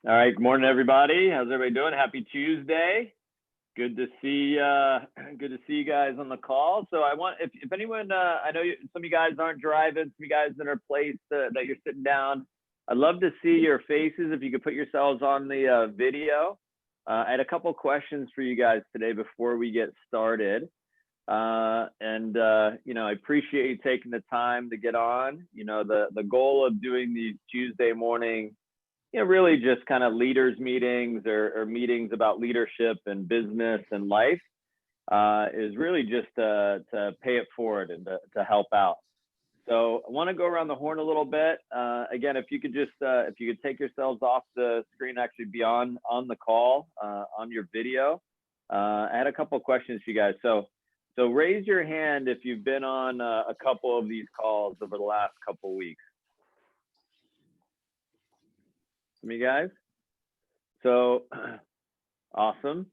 All right, good morning, everybody. How's everybody doing? Happy Tuesday. Good to see good to see you guys on the call. So I want, if anyone, I know some of you guys aren't driving, some of you guys that are placed that you're sitting down. I'd love to see your faces if you could put yourselves on the video. I had a couple questions for you guys today before we get started. I appreciate you taking the time to get on. The goal of doing these Tuesday morning, really just kind of leaders meetings or meetings about leadership and business and life is really just to pay it forward and to help out. So I want to go around the horn a little bit. Again, if you could take yourselves off the screen, actually be on the call on your video. I had a couple of questions for you guys. So raise your hand if you've been on a couple of these calls over the last couple of weeks. Me guys. So awesome.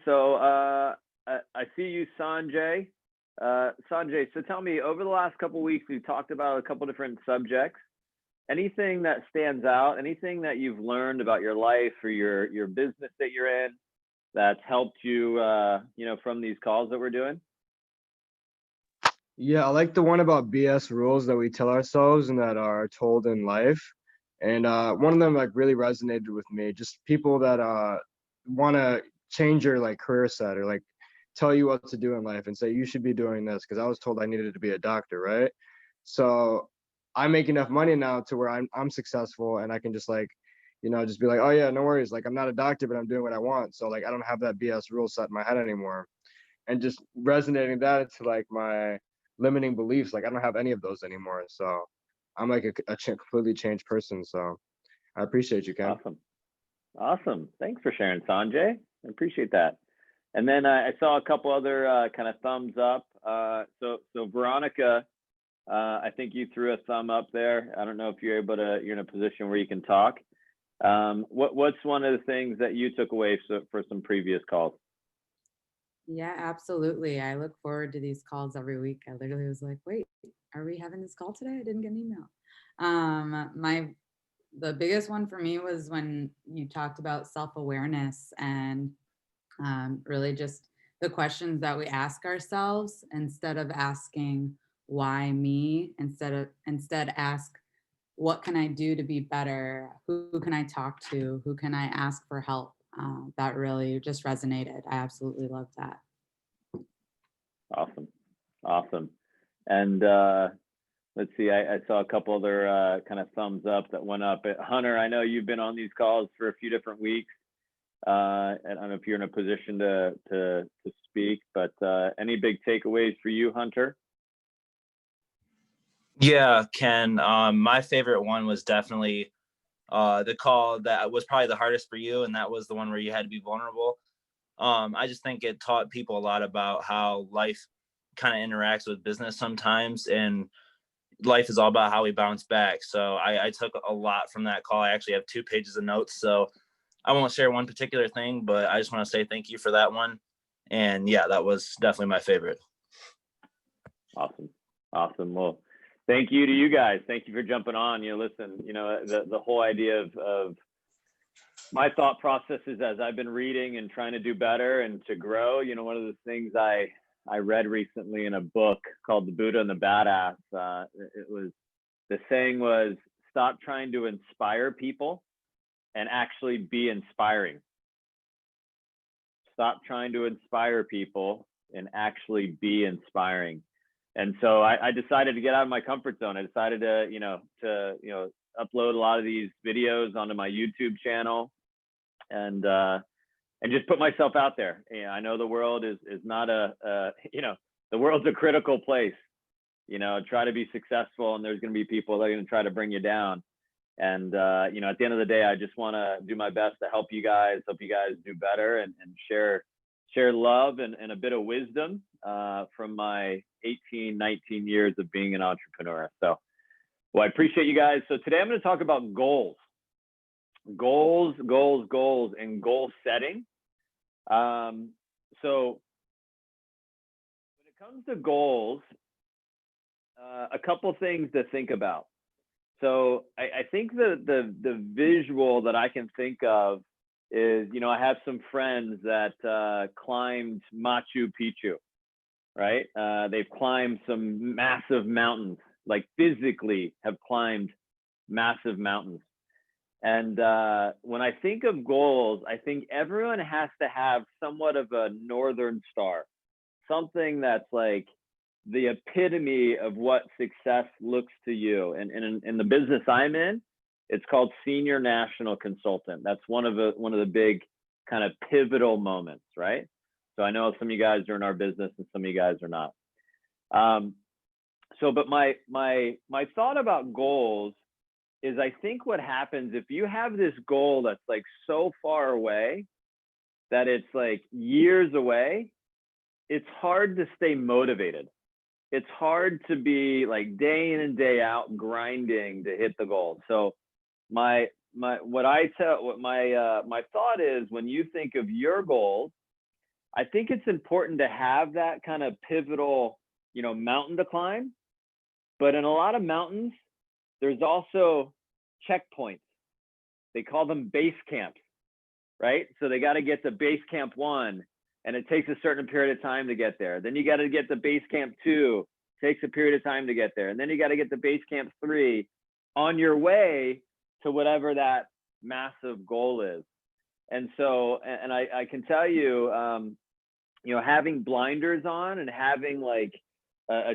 So I see you, Sanjay. Sanjay, so tell me, over the last couple of weeks, we've talked about a couple different subjects. Anything that stands out, anything that you've learned about your life or your business that you're in that's helped you, from these calls that we're doing? Yeah, I like the one about BS rules that we tell ourselves and that are told in life. And one of them really resonated with me. Just people that want to change your career set or tell you what to do in life and say you should be doing this, because I was told I needed to be a doctor, right? So I make enough money now to where I'm successful, and I can just just be like, oh yeah, no worries. I'm not a doctor, but I'm doing what I want. So I don't have that BS rule set in my head anymore. And just resonating that into my limiting beliefs, I don't have any of those anymore. So I'm a completely changed person. So I appreciate you, Ken. Awesome. Thanks for sharing, Sanjay. I appreciate that. And then I saw a couple other kind of thumbs up. So Veronica, I think you threw a thumb up there. I don't know if you're in a position where you can talk. What's one of the things that you took away for some previous calls? Yeah, absolutely. I look forward to these calls every week. I literally was like, wait, are we having this call today? I didn't get an email. The biggest one for me was when you talked about self-awareness and really just the questions that we ask ourselves, instead of asking why me, instead ask, what can I do to be better? Who can I talk to? Who can I ask for help? That really just resonated. I absolutely loved that. Awesome. And let's see, I saw a couple other kind of thumbs up that went up. Hunter, I know you've been on these calls for a few different weeks. I don't know if you're in a position to speak, but any big takeaways for you, Hunter? Yeah, Ken, my favorite one was definitely the call that was probably the hardest for you, and that was the one where you had to be vulnerable. I just think it taught people a lot about how life kind of interacts with business sometimes, and life is all about how we bounce back. So I took a lot from that call. I actually have 2 pages of notes, so I won't share one particular thing, but I just want to say thank you for that one. And yeah, that was definitely my favorite. Awesome. Well, thank you to you guys. Thank you for jumping on. Listen, the whole idea of my thought processes as I've been reading and trying to do better and to grow, one of the things I read recently in a book called The Buddha and the Badass, the saying was, stop trying to inspire people and actually be inspiring. Stop trying to inspire people and actually be inspiring. And so I decided to get out of my comfort zone. I decided to upload a lot of these videos onto my YouTube channel and just put myself out there. I know the world is not the world's a critical place. Try to be successful, and there's going to be people that are going to try to bring you down. And at the end of the day, I just want to do my best to help you guys do better and share love and a bit of wisdom from my 18, 19 years of being an entrepreneur. So, well, I appreciate you guys. So today I'm going to talk about goals, and goal setting. So when it comes to goals, a couple things to think about. So I think the visual that I can think of is, you know, I have some friends that climbed Machu Picchu, right? They've climbed some massive mountains, like physically have climbed massive mountains. And when I think of goals, I think everyone has to have somewhat of a northern star, something that's like the epitome of what success looks to you. And in the business I'm in, it's called senior national consultant. That's one of the big kind of pivotal moments, right? So I know some of you guys are in our business and some of you guys are not. But my thought about goals is, I think what happens if you have this goal that's like so far away that it's like years away, it's hard to stay motivated. It's hard to be like day in and day out grinding to hit the goal. So my thought is, when you think of your goals, I think it's important to have that kind of pivotal, you know, mountain to climb. But in a lot of mountains, there's also checkpoints. They call them base camps, right? So they got to get to base camp 1, and it takes a certain period of time to get there. Then you got to get to base camp 2, takes a period of time to get there. And then you got to get to base camp 3 on your way to whatever that massive goal is. And so, and I can tell you, you know, having blinders on and having like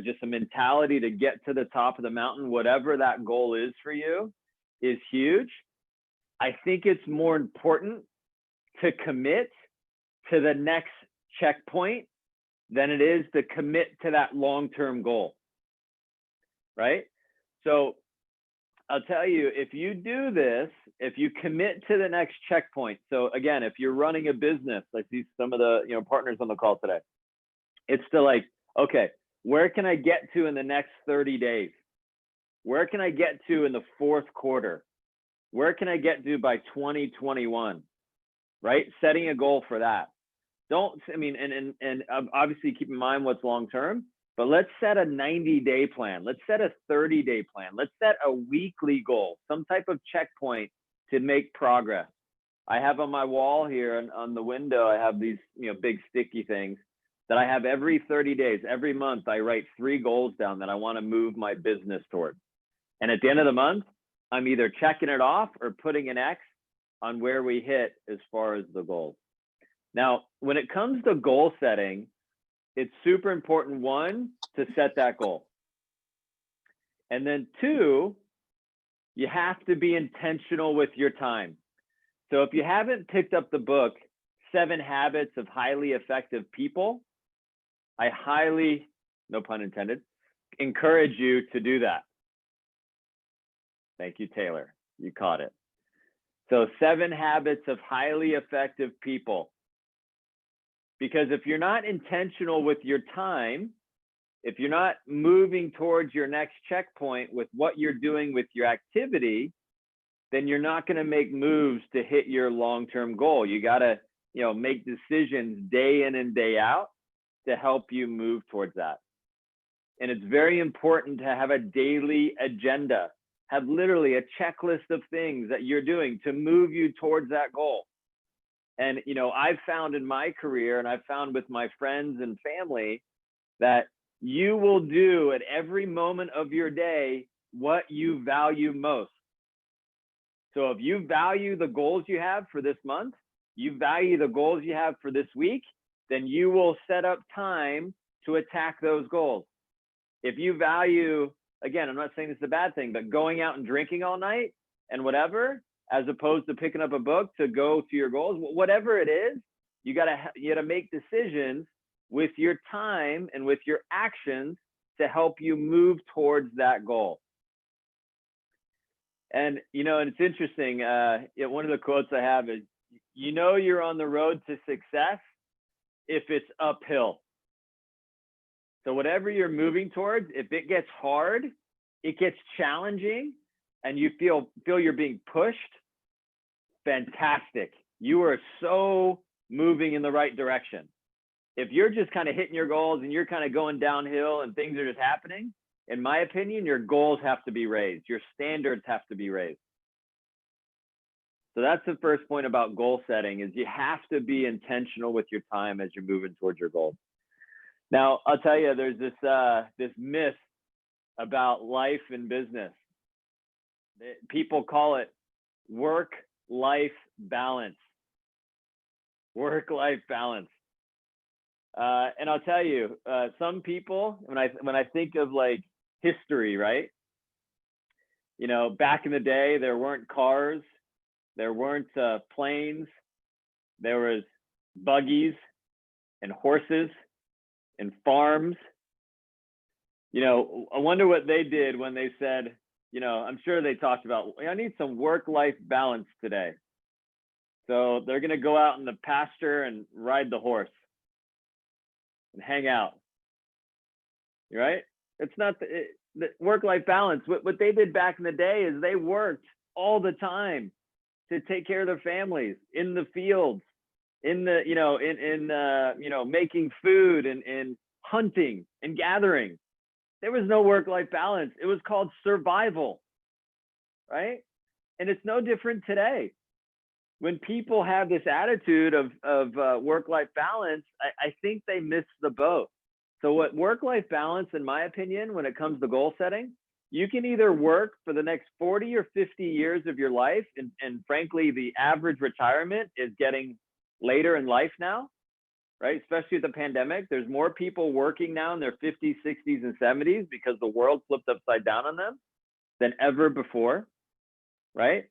just a mentality to get to the top of the mountain, whatever that goal is for you, is huge. I think it's more important to commit to the next checkpoint than it is to commit to that long-term goal, right? So I'll tell you, if you do this, if you commit to the next checkpoint. So again, if you're running a business, I see some of the, you know, partners on the call today, it's to like, okay, where can I get to in the next 30 days? Where can I get to in the 4th quarter? Where can I get to by 2021? Right? Setting a goal for that. And obviously keep in mind what's long-term, but let's set a 90-day plan. Let's set a 30-day plan. Let's set a weekly goal, some type of checkpoint to make progress. I have on my wall here and on the window, I have these, you know, big sticky things that I have every 30 days. Every month, I write 3 goals down that I want to move my business toward. And at the end of the month, I'm either checking it off or putting an X on where we hit as far as the goals. Now, when it comes to goal setting, it's super important, 1, to set that goal. And then 2, you have to be intentional with your time. So if you haven't picked up the book, 7 Habits of Highly Effective People, I highly, no pun intended, encourage you to do that. Thank you, Taylor. You caught it. So 7 Habits of Highly Effective People. Because if you're not intentional with your time, if you're not moving towards your next checkpoint with what you're doing with your activity, then you're not going to make moves to hit your long-term goal. You got to, you know, make decisions day in and day out to help you move towards that. And it's very important to have a daily agenda, have literally a checklist of things that you're doing to move you towards that goal. And, you know, I've found in my career, and I've found with my friends and family, that you will do at every moment of your day what you value most. So if you value the goals you have for this month, you value the goals you have for this week, then you will set up time to attack those goals. If you value, again, I'm not saying this is a bad thing, but going out and drinking all night and whatever, as opposed to picking up a book to go to your goals, whatever it is, you gotta make decisions with your time and with your actions to help you move towards that goal. And, you know, and it's interesting, one of the quotes I have is, you know, you're on the road to success if it's uphill. So whatever you're moving towards, if it gets hard, it gets challenging, and you feel you're being pushed, fantastic. You are so moving in the right direction. If you're just kind of hitting your goals and you're kind of going downhill and things are just happening, in my opinion, your goals have to be raised. Your standards have to be raised. So that's the first point about goal setting, is you have to be intentional with your time as you're moving towards your goals. Now, I'll tell you, there's this myth about life and business. People call it work-life balance. Work-life balance. And I'll tell you, some people, when I think of like history, right? You know, back in the day, there weren't cars, there weren't planes, there was buggies and horses and farms. You know, I wonder what they did when they said, you know, I'm sure they talked about, I need some work-life balance today. So they're going to go out in the pasture and ride the horse and hang out, right? It's not the work-life balance. What they did back in the day is they worked all the time to take care of their families in the fields, in the, you know, you know, making food and hunting and gathering. There was no work-life balance. It was called survival, right? And it's no different today. When people have this attitude of work-life balance, I think they miss the boat. So what work-life balance, in my opinion, when it comes to goal setting, you can either work for the next 40 or 50 years of your life, and frankly, the average retirement is getting later in life now, right? Especially with the pandemic, there's more people working now in their 50s, 60s, and 70s because the world flipped upside down on them than ever before, right?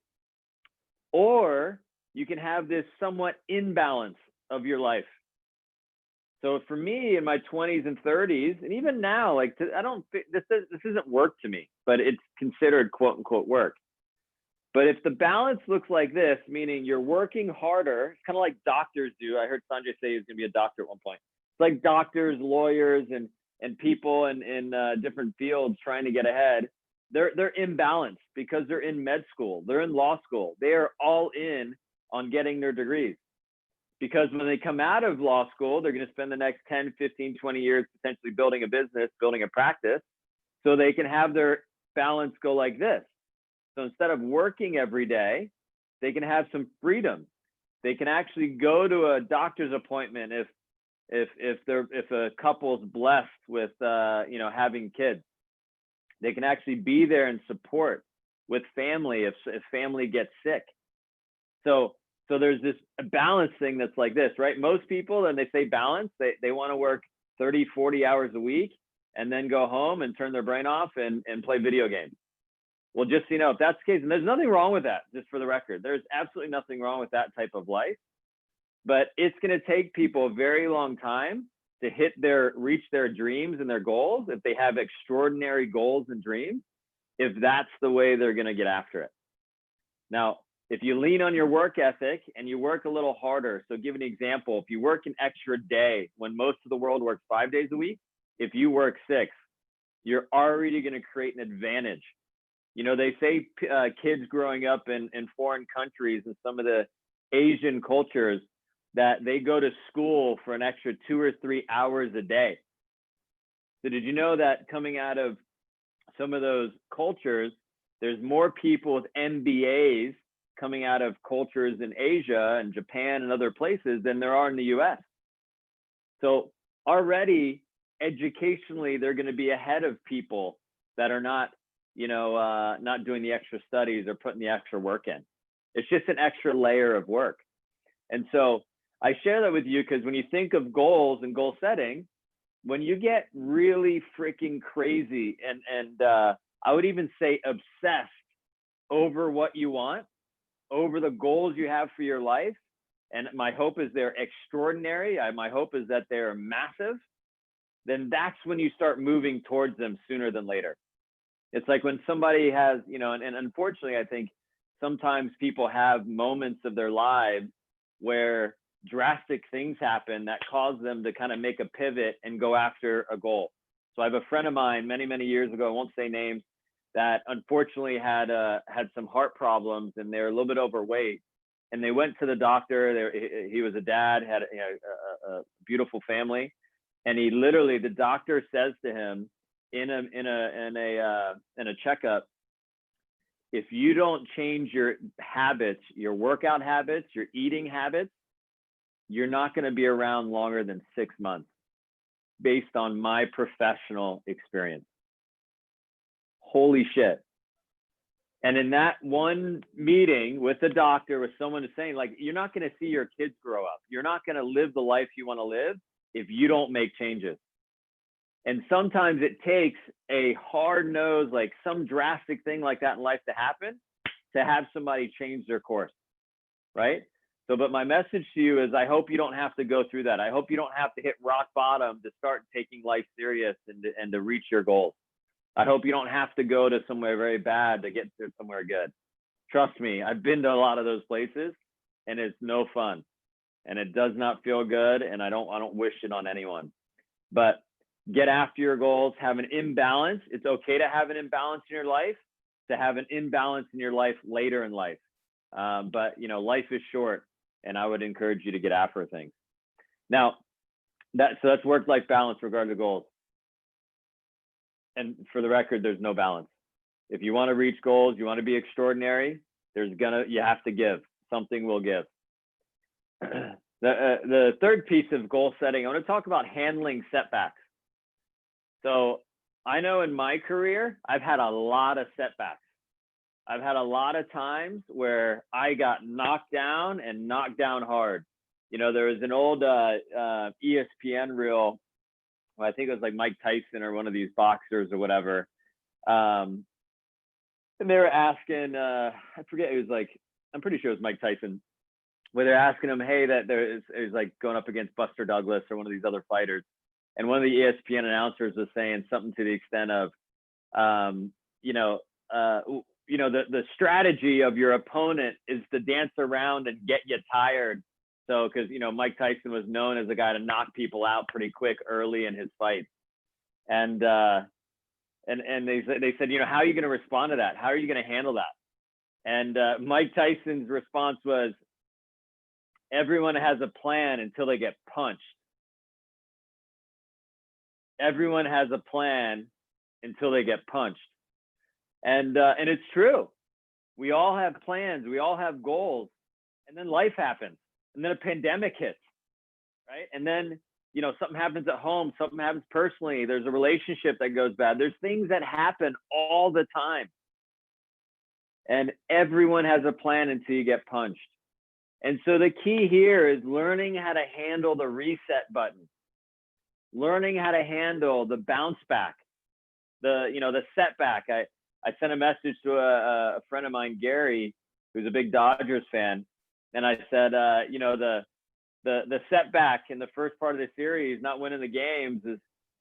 Or you can have this somewhat imbalance of your life. So for me, in my 20s and 30s, and even now, like I don't, this isn't work to me, but it's considered quote unquote work. But if the balance looks like this, meaning you're working harder, it's kind of like doctors do. I heard Sanjay say he's going to be a doctor at one point. It's like doctors, lawyers, and people in different fields trying to get ahead. They're imbalanced because they're in med school, they're in law school. They are all in on getting their degrees. Because when they come out of law school, they're going to spend the next 10, 15, 20 years potentially building a business, building a practice, so they can have their balance go like this. So instead of working every day, they can have some freedom. They can actually go to a doctor's appointment if a couple's blessed with you know, having kids. They can actually be there and support with family if family gets sick. So there's this balance thing that's like this, right? Most people, when they say balance, they want to work 30, 40 hours a week and then go home and turn their brain off and play video games. Well, just so you know, if that's the case, and there's nothing wrong with that, just for the record, there's absolutely nothing wrong with that type of life, but it's going to take people a very long time to reach their dreams and their goals if they have extraordinary goals and dreams, if that's the way they're going to get after it. Now, if you lean on your work ethic and you work a little harder, so give an example, if you work an extra day when most of the world works 5 days a week, if you work 6, you're already going to create an advantage. You know, they say kids growing up in foreign countries and some of the Asian cultures, that they go to school for an extra 2 or 3 hours a day. So did you know that coming out of some of those cultures, there's more people with MBAs coming out of cultures in Asia and Japan and other places than there are in the US. So already educationally, they're going to be ahead of people that are not, you know, not doing the extra studies or putting the extra work in. It's just an extra layer of work. And so I share that with you because when you think of goals and goal setting, when you get really freaking crazy and I would even say obsessed over what you want, over the goals you have for your life, and my hope is they're extraordinary, my hope is that they're massive, then that's when you start moving towards them sooner than later. It's like when somebody has, you know, and unfortunately, I think sometimes people have moments of their lives where drastic things happen that cause them to kind of make a pivot and go after a goal. So I have a friend of mine many, many years ago, I won't say names, that unfortunately had some heart problems, and they're a little bit overweight. And they went to the doctor. He was a dad, had a beautiful family, and he literally, the doctor says to him, in a checkup, if you don't change your habits, your workout habits, your eating habits, you're not going to be around longer than 6 months, based on my professional experience. Holy shit. And in that one meeting with the doctor, with someone is saying, like, you're not going to see your kids grow up. You're not going to live the life you want to live if you don't make changes. And sometimes it takes a hard nose, like some drastic thing like that in life to happen, to have somebody change their course, right? So, but my message to you is, I hope you don't have to go through that. I hope you don't have to hit rock bottom to start taking life serious and to reach your goals. I hope you don't have to go to somewhere very bad to get to somewhere good. Trust me, I've been to a lot of those places, and it's no fun, and it does not feel good, and I don't wish it on anyone. But get after your goals, have an imbalance. It's okay to have an imbalance in your life, to have an imbalance in your life later in life. But you know, life is short, and I would encourage you to get after things. Now, that's work-life balance regarding the goals. And for the record, there's no balance. If you want to reach goals, you want to be extraordinary, you have to give. Something will give. The third piece of goal setting, I want to talk about handling setbacks. So I know in my career, I've had a lot of setbacks. I've had a lot of times where I got knocked down, and knocked down hard. You know, there was an old ESPN reel. Well, I think it was like Mike Tyson or one of these boxers or whatever. And they were asking, I forget, it was like, I'm pretty sure it was Mike Tyson, where they're asking him, hey, that it was like going up against Buster Douglas or one of these other fighters. And one of the ESPN announcers was saying something to the extent of, the strategy of your opponent is to dance around and get you tired. So, because, you know, Mike Tyson was known as a guy to knock people out pretty quick early in his fights. And they said, you know, how are you going to respond to that? How are you going to handle that? And Mike Tyson's response was, everyone has a plan until they get punched. Everyone has a plan until they get punched. And it's true. We all have plans. We all have goals. And then life happens. And then a pandemic hits, right? And then, you know, something happens at home. Something happens personally. There's a relationship that goes bad. There's things that happen all the time. And everyone has a plan until you get punched. And so the key here is learning how to handle the reset button. Learning how to handle the bounce back, the setback. I sent a message to a friend of mine, Gary, who's a big Dodgers fan. And I said, the setback in the first part of the series, not winning the games,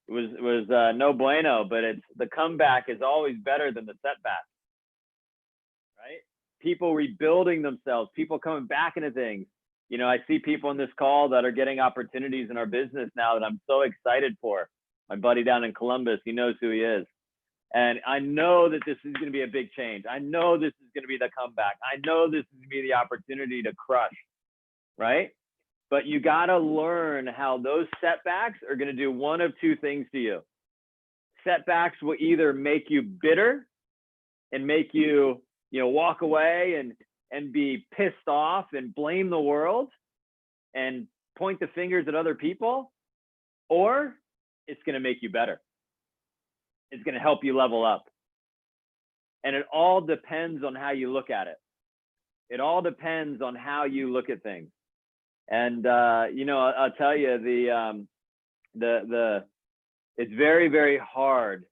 was no bueno, but the comeback is always better than the setback, right? People rebuilding themselves, people coming back into things. You know, I see people in this call that are getting opportunities in our business now that I'm so excited for. My buddy down in Columbus, he knows who he is. And I know that this is going to be a big change. I know this is going to be the comeback. I know this is going to be the opportunity to crush, right? But you got to learn how those setbacks are going to do one of two things to you. Setbacks will either make you bitter and make you, walk away and be pissed off and blame the world and point the fingers at other people, or it's going to make you better. It's going to help you level up. And it all depends on how you look at it. It all depends on how you look at things. And, I'll tell you, it's very, very hard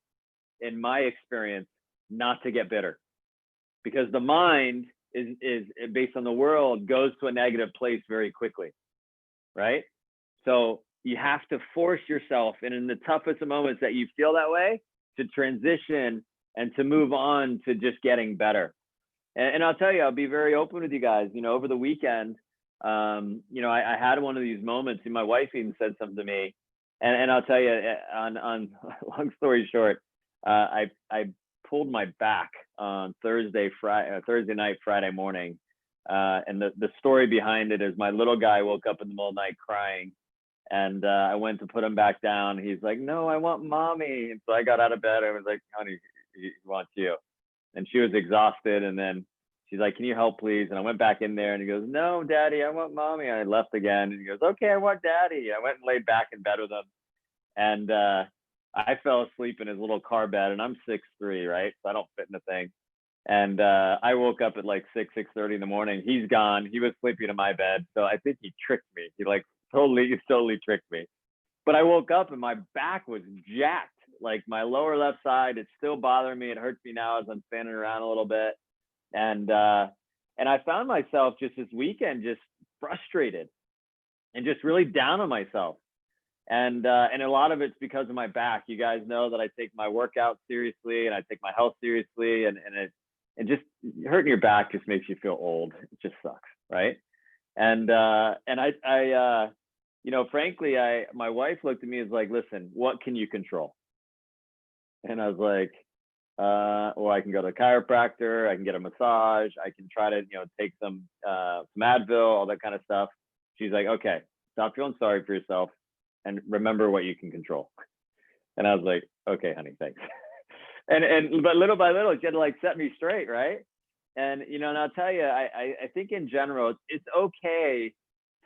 in my experience not to get bitter, because the mind is based on the world, goes to a negative place very quickly, right? So you have to force yourself, and in the toughest of moments that you feel that way, to transition and to move on to just getting better. And I'll tell you, I'll be very open with you guys. Over the weekend, I had one of these moments, and my wife even said something to me. And I'll tell you, on long story short, I pulled my back on Thursday night, Friday morning. And the story behind it is my little guy woke up in the middle of the night crying. And I went to put him back down. He's like, no, I want mommy. And so I got out of bed. I was like, honey, he wants you. And she was exhausted. And then she's like, can you help, please? And I went back in there and he goes, no, daddy, I want mommy. And I left again. And he goes, okay, I want daddy. I went and laid back in bed with him. And I fell asleep in his little car bed, and I'm 6'3", right? So I don't fit in the thing. And I woke up at like 6:30 in the morning. He's gone. He was sleeping in my bed. So I think he tricked me. He totally tricked me. But I woke up and my back was jacked. Like my lower left side, it's still bothering me. It hurts me now as I'm standing around a little bit. And I found myself just this weekend just frustrated and just really down on myself. And a lot of it's because of my back. You guys know that I take my workout seriously and I take my health seriously, and just hurting your back just makes you feel old. It just sucks, right? And I you know, frankly, my wife looked at me as like, listen, what can you control? And I was like, well, I can go to a chiropractor, I can get a massage, I can try to, you know, take some Advil, all that kind of stuff. She's like, okay, stop feeling sorry for yourself and remember what you can control. And I was like, okay, honey, thanks. But little by little, she had to like set me straight, right? And you know, and I'll tell you, I think in general, it's okay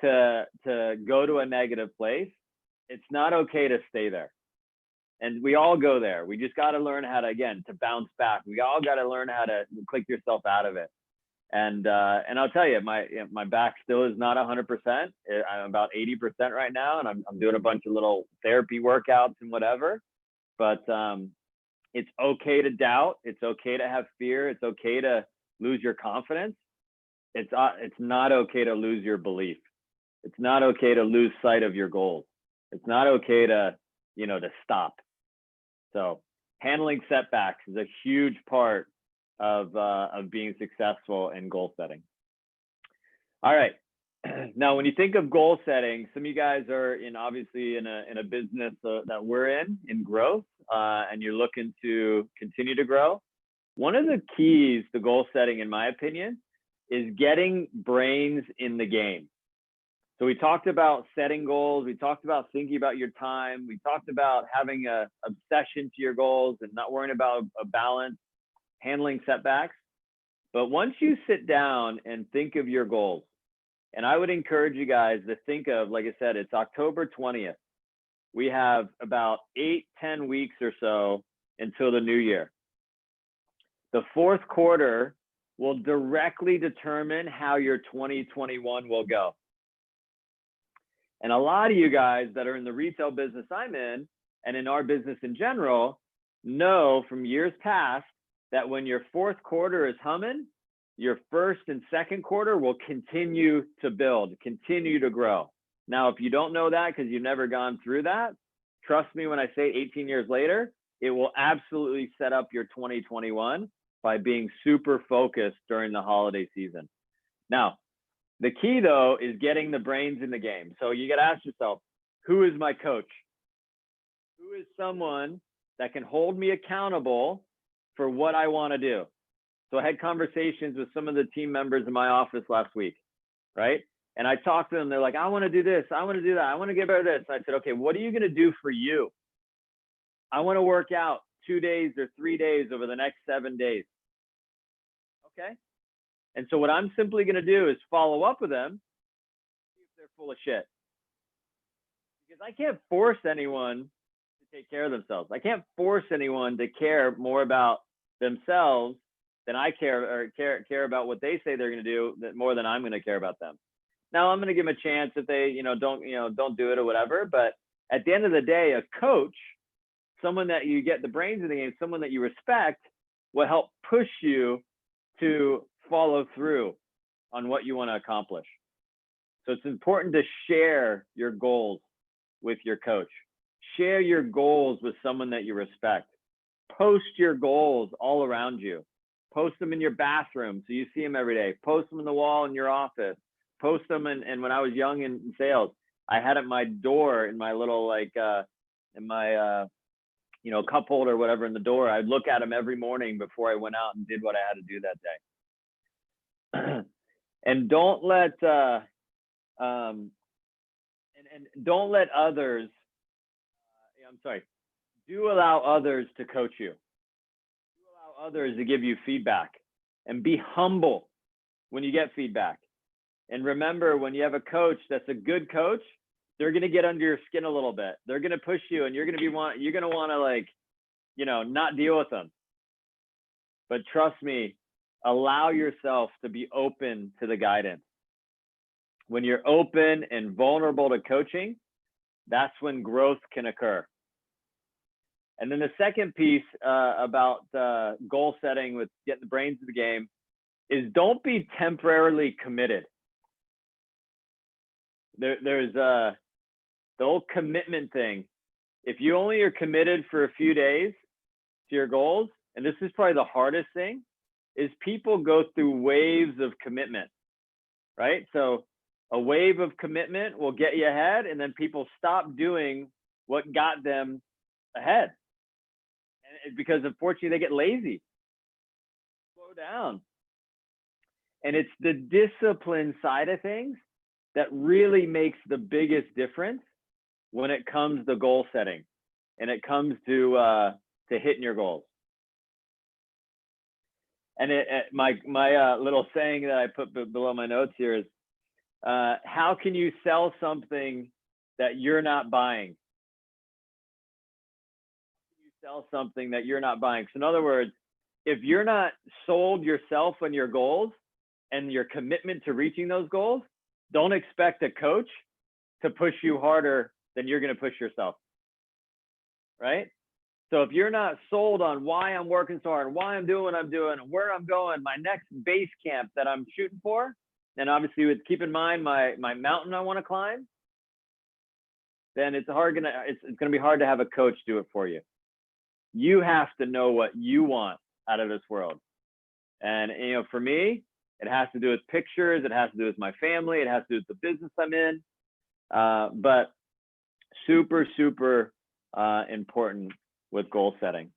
to go to a negative place. It's not okay to stay there. And we all go there. We just got to learn how to, again, to bounce back. We all got to learn how to click yourself out of it. And I'll tell you, my back still is not 100%. I'm about 80% right now, and I'm doing a bunch of little therapy workouts and whatever. But it's okay to doubt. It's okay to have fear. It's okay to lose your confidence. It's not okay to lose your belief. It's not okay to lose sight of your goals. It's not okay to, you know, to stop. So handling setbacks is a huge part of being successful in goal setting. All right. Now, when you think of goal setting, some of you guys are obviously in a business that we're in growth, and you're looking to continue to grow. One of the keys to goal setting, in my opinion, is getting brains in the game. So we talked about setting goals. We talked about thinking about your time. We talked about having a obsession to your goals and not worrying about a balance, handling setbacks. But once you sit down and think of your goals, and I would encourage you guys to think of, like I said, it's October 20th. We have about 8-10 weeks or so until the new year. The fourth quarter will directly determine how your 2021 will go. And a lot of you guys that are in the retail business I'm in, and in our business in general, know from years past that when your fourth quarter is humming, your first and second quarter will continue to build, continue to grow. Now, if you don't know that because you've never gone through that, trust me when I say 18 years later, it will absolutely set up your 2021 by being super focused during the holiday season. Now, the key, though, is getting the brains in the game. So you got to ask yourself, who is my coach? Who is someone that can hold me accountable for what I want to do? So I had conversations with some of the team members in my office last week, right? And I talked to them. They're like, I want to do this. I want to do that. I want to get better at this. And I said, okay, what are you going to do for you? I want to work out 2 days or 3 days over the next 7 days. Okay. And so what I'm simply going to do is follow up with them, see if they're full of shit. Because I can't force anyone to take care of themselves. I can't force anyone to care more about themselves than I care care about what they say they're going to do more than I'm going to care about them. Now I'm going to give them a chance if they, don't do it or whatever. But at the end of the day, a coach, someone that you get the brains in the game, someone that you respect, will help push you to follow through on what you want to accomplish. So it's important to share your goals with your coach. Share your goals with someone that you respect. Post your goals all around you. Post them in your bathroom so you see them every day. Post them on the wall in your office. Post them and when I was young in sales, I had at my door in my little in my cup holder or whatever in the door. I'd look at them every morning before I went out and did what I had to do that day. And don't let and And don't let others, I'm sorry, do allow others to coach you. Do allow others to give you feedback, and be humble when you get feedback. And remember, when you have a coach that's a good coach, they're going to get under your skin a little bit. They're going to push you, and you're going to want to, like, not deal with them. But trust me, allow yourself to be open to the guidance. When you're open and vulnerable to coaching, that's when growth can occur. And then the second piece about goal setting with getting the brains of the game is don't be temporarily committed. There's the whole commitment thing. If you only are committed for a few days to your goals, and this is probably the hardest thing, is people go through waves of commitment, right? So a wave of commitment will get you ahead, and then people stop doing what got them ahead. And because unfortunately they get lazy, slow down. And it's the discipline side of things that really makes the biggest difference when it comes to goal setting and it comes to hitting your goals. And my little saying that I put below my notes here is, how can you sell something that you're not buying? How can you sell something that you're not buying? So in other words, if you're not sold yourself on your goals and your commitment to reaching those goals, don't expect a coach to push you harder than you're going to push yourself, right? So if you're not sold on why I'm working so hard, why I'm doing what I'm doing, where I'm going, my next base camp that I'm shooting for, and obviously with keep in mind my mountain I want to climb, then it's gonna be hard to have a coach do it for you. You have to know what you want out of this world. And for me, it has to do with pictures, it has to do with my family, it has to do with the business I'm in. But super, super important with goal setting.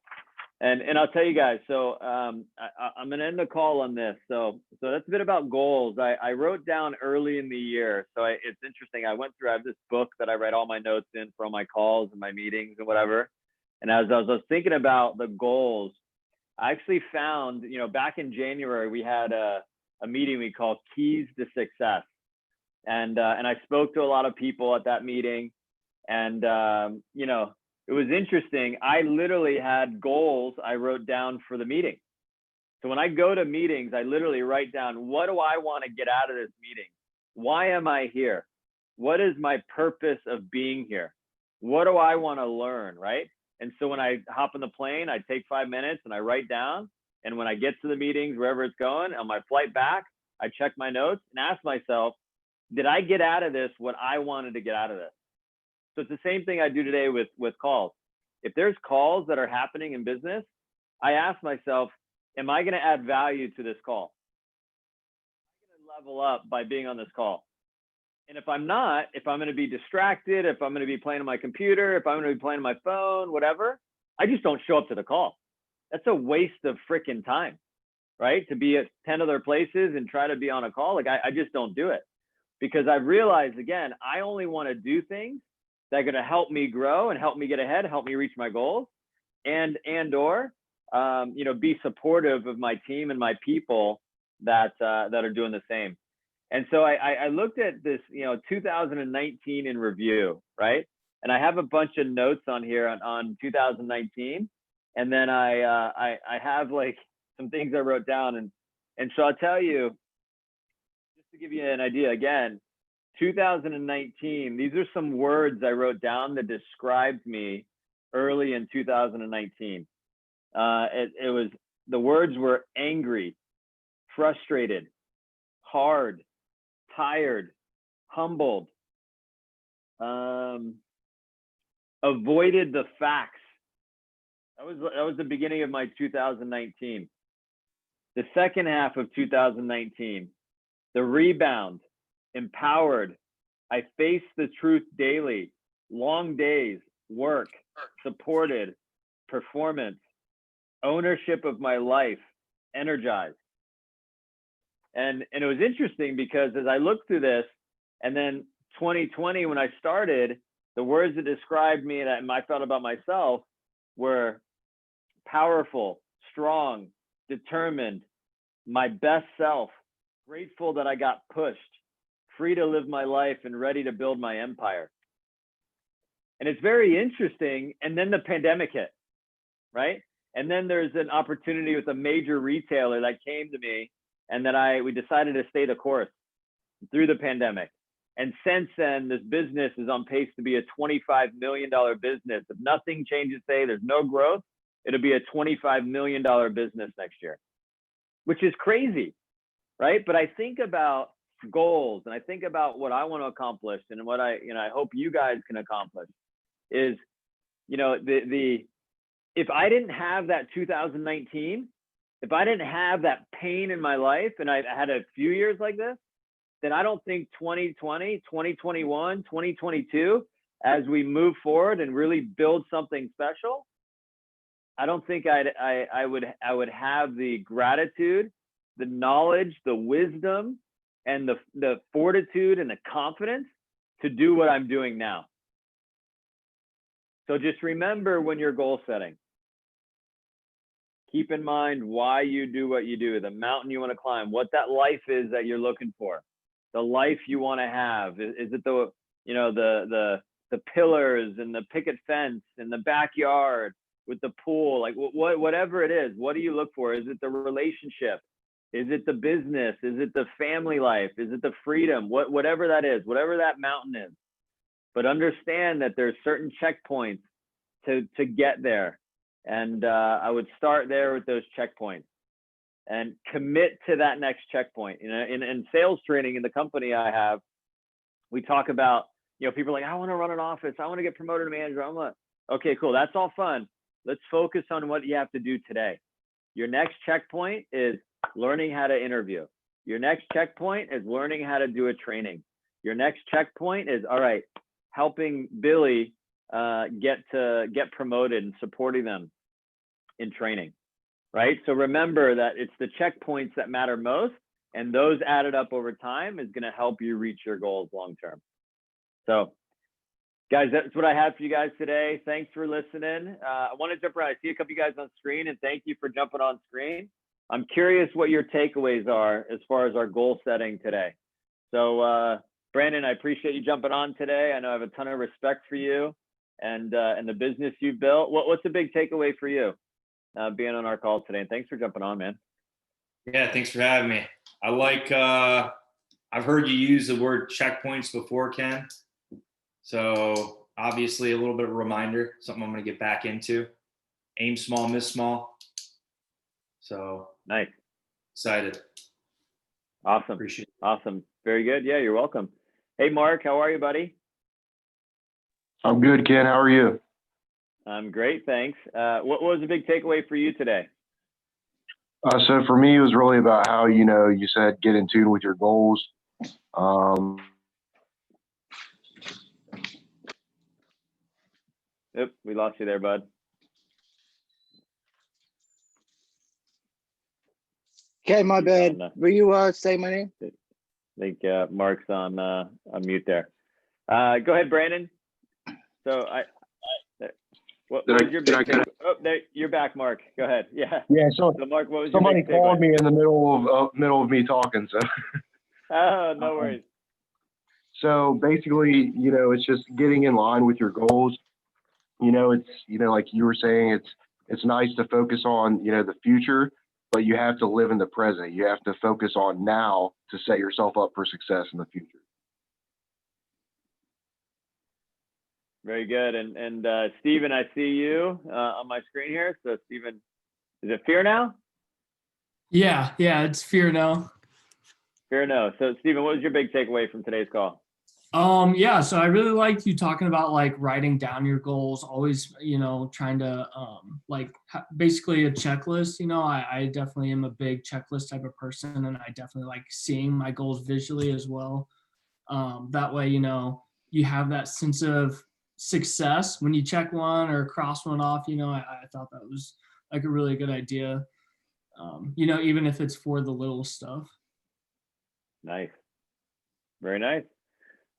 And I'll tell you guys, so I'm gonna end the call on this. So that's a bit about goals. I wrote down early in the year. So it's interesting. I have this book that I write all my notes in for all my calls and my meetings and whatever. And as I was thinking about the goals, I actually found, back in January, we had a meeting we call Keys to Success. And I spoke to a lot of people at that meeting, and it was interesting. I literally had goals I wrote down for the meeting. So when I go to meetings, I literally write down, what do I want to get out of this meeting? Why am I here? What is my purpose of being here? What do I want to learn, right? And so when I hop on the plane, I take 5 minutes and I write down. And when I get to the meetings, wherever it's going, on my flight back, I check my notes and ask myself, did I get out of this what I wanted to get out of this? So it's the same thing I do today with calls. If there's calls that are happening in business, I ask myself, am I going to add value to this call? Am I going to level up by being on this call? And if I'm not, if I'm going to be distracted, if I'm going to be playing on my computer, if I'm going to be playing on my phone, whatever, I just don't show up to the call. That's a waste of freaking time, right? To be at 10 other places and try to be on a call. Like I just don't do it, because I've realized, again, I only want to do things that are going to help me grow and help me get ahead, help me reach my goals, or be supportive of my team and my people that are doing the same. And so I looked at this, 2019 in review, right? And I have a bunch of notes on here on 2019, and then I have like some things I wrote down, and so I'll tell you, just to give you an idea, again, 2019, these are some words I wrote down that described me early in 2019. The words were angry, frustrated, hard, tired, humbled, avoided the facts. That was the beginning of my 2019. The second half of 2019, the rebound, empowered, I face the truth daily, long days, work, supported, performance, ownership of my life, energized. And it was interesting because as I looked through this, and then 2020, when I started, the words that described me and I felt about myself were powerful, strong, determined, my best self, grateful that I got pushed, free to live my life, and ready to build my empire. And it's very interesting. And then the pandemic hit, right? And then there's an opportunity with a major retailer that came to me, and then we decided to stay the course through the pandemic. And since then, this business is on pace to be a $25 million business. If nothing changes today, there's no growth, it'll be a $25 million business next year, which is crazy, right? But I think about goals, and I think about what I want to accomplish, and what I hope you guys can accomplish is, if I didn't have that 2019, if I didn't have that pain in my life, and I had a few years like this, then I don't think 2020, 2021, 2022, as we move forward and really build something special, I don't think I would have the gratitude, the knowledge, the wisdom, and the fortitude and the confidence to do what I'm doing now. So just remember, when you're goal setting, keep in mind why you do what you do, the mountain you want to climb, what that life is that you're looking for, the life you want to have. Is it the pillars and the picket fence and the backyard with the pool? Like whatever it is, what do you look for? Is it the relationship? Is it the business? Is it the family life? Is it the freedom? Whatever that is, whatever that mountain is. But understand that there's certain checkpoints to get there. And I would start there with those checkpoints and commit to that next checkpoint. In sales training in the company I have, we talk about, people are like, I want to run an office. I want to get promoted to manager. I'm like, okay, cool. That's all fun. Let's focus on what you have to do today. Your next checkpoint is learning how to interview. Your next checkpoint is learning how to do a training. Your next checkpoint is, all right, helping Billy get promoted and supporting them in training, right? So remember that it's the checkpoints that matter most, and those added up over time is going to help you reach your goals long term. So guys, that's what I have for you guys today. Thanks for listening. I want to jump around. I see a couple of you guys on screen, and thank you for jumping on screen. I'm curious what your takeaways are as far as our goal setting today. So Brandon, I appreciate you jumping on today. I know I have a ton of respect for you and the business you've built. What's the big takeaway for you being on our call today? And thanks for jumping on, man. Yeah, thanks for having me. I like, I've heard you use the word checkpoints before, Ken. So obviously a little bit of a reminder, something I'm going to get back into. Aim small, miss small. So nice. Excited. Awesome. Appreciate it. Awesome. Very good. Yeah, you're welcome. Hey, Mark, how are you, buddy? I'm good, Ken. How are you? I'm great, thanks. What was the big takeaway for you today? So for me, it was really about how, you said get in tune with your goals. Yep, we lost you there, bud. Okay, my bad. Will you say my name? I think Mark's on mute there. Go ahead, Brandon. So what was your big takeaway? Oh, there, you're back, Mark. Go ahead. Yeah. Yeah. So Mark, what was somebody your big called takeaway? me in the middle of me talking. So. Oh, no worries. So basically, it's just getting in line with your goals. It's like you were saying, it's nice to focus on the future, but you have to live in the present. You have to focus on now to set yourself up for success in the future. Very good. And Steven, I see you on my screen here. So Steven, is it Fear Now? Yeah, it's Fear Now. Fear No. So Steven, what was your big takeaway from today's call? Yeah, so I really liked you talking about like writing down your goals, always, trying to basically a checklist. I definitely am a big checklist type of person, and I definitely like seeing my goals visually as well. That way, you have that sense of success when you check one or cross one off. I thought that was like a really good idea. Even if it's for the little stuff. Nice. Very nice.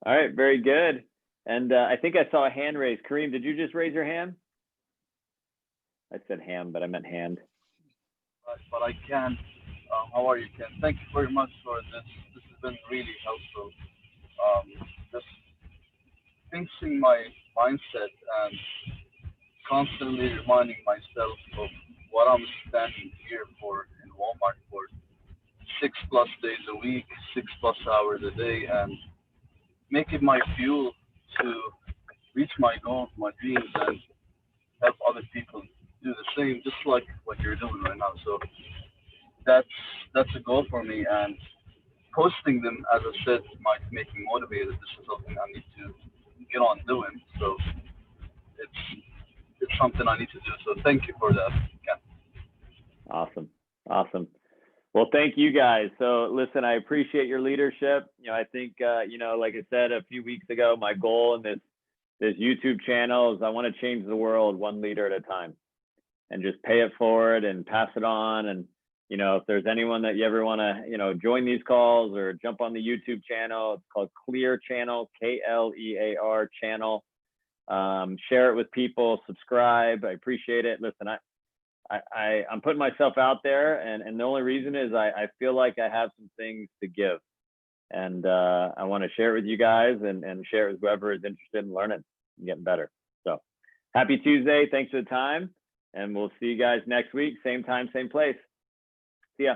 All right, very good. And I think I saw a hand raised. Kareem, did you just raise your hand? I said ham, but I meant hand. But I can. How are you, Ken? Thank you very much for this. This has been really helpful. Just fixing my mindset and constantly reminding myself of what I'm standing here for in Walmart for 6+ days a week, 6+ hours a day, and make it my fuel to reach my goals, my dreams, and help other people do the same, just like what you're doing right now. So that's a goal for me, and posting them, as I said, might make me motivated. This is something I need to get on doing. So it's something I need to do. So thank you for that, Ken. Awesome. Awesome. Well, thank you guys. So listen, I appreciate your leadership. I think, like I said a few weeks ago, my goal in this YouTube channel is I want to change the world one leader at a time and just pay it forward and pass it on. And, if there's anyone that you ever want to, join these calls or jump on the YouTube channel, it's called Clear Channel, KLEAR channel. Share it with people, subscribe. I appreciate it. Listen, I'm putting myself out there, and the only reason is I feel like I have some things to give, and I want to share it with you guys and share it with whoever is interested in learning and getting better. So happy Tuesday. Thanks for the time, and we'll see you guys next week. Same time, same place. See ya.